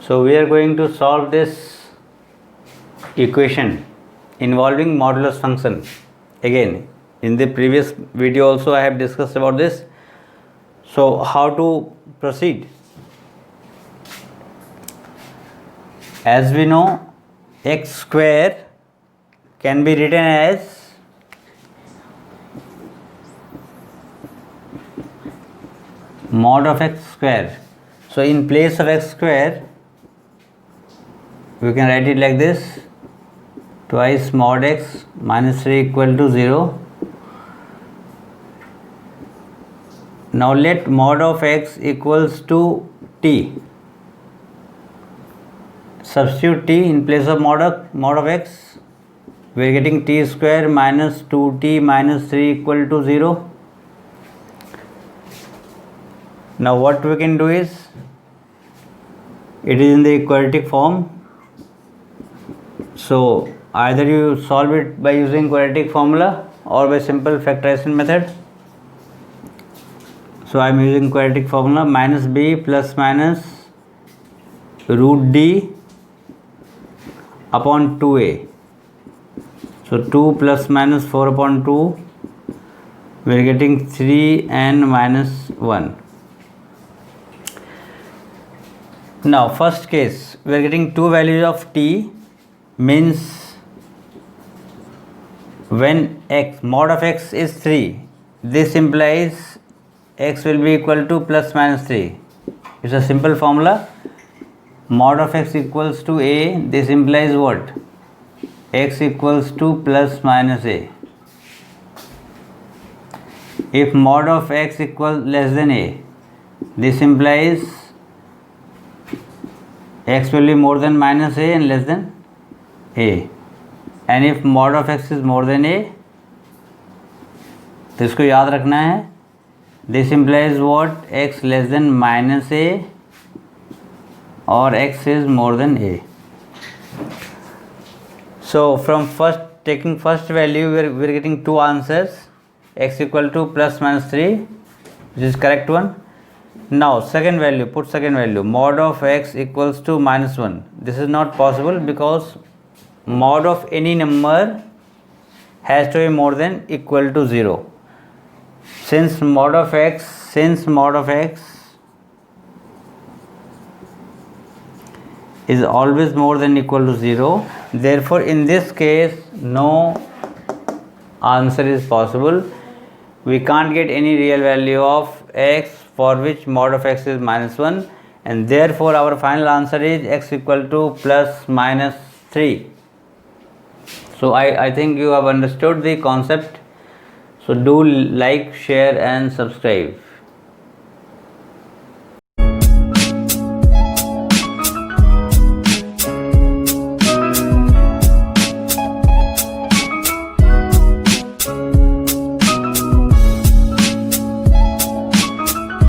So we are going to solve this equation involving modulus function. Again, in the previous video also I have discussed about this. So how to proceed? As we know, x square can be written as mod of x square. So in place of x square, we can write it like this: twice mod x minus 3 equal to 0. Now let mod of x equals to t. Substitute t in place of mod of x. We are getting t square minus 2t minus 3 equal to 0. Now what we can do is, it is in the quadratic form. So either you solve it by using quadratic formula or by simple factorization method. So I am using quadratic formula: minus b plus minus root d upon 2a. So 2 plus minus 4 upon 2, we are getting 3n minus 1. Now first case, we are getting two values of t, means when x mod of x is 3, this implies x will be equal to plus minus 3. It's a simple formula. Mod of x equals to a, this implies what? X equals to plus minus a. If mod of x equals less than a, this implies x will be more than minus a and less than a. And if mod of x is more than a, तो इसको याद रखना है, this implies what? X less than minus a or x is more than a. So from taking first value, we are getting two answers: x equal to plus minus 3, which is correct one. Now second value, put second value: mod of x equals to minus 1. This is not possible because mod of any number has to be more than equal to 0. Since mod of x is always more than equal to 0, therefore in this case no answer is possible. We can't get any real value of x for which mod of x is minus 1, and therefore our final answer is x equal to plus minus 3. So I think you have understood the concept. So do like, share and subscribe.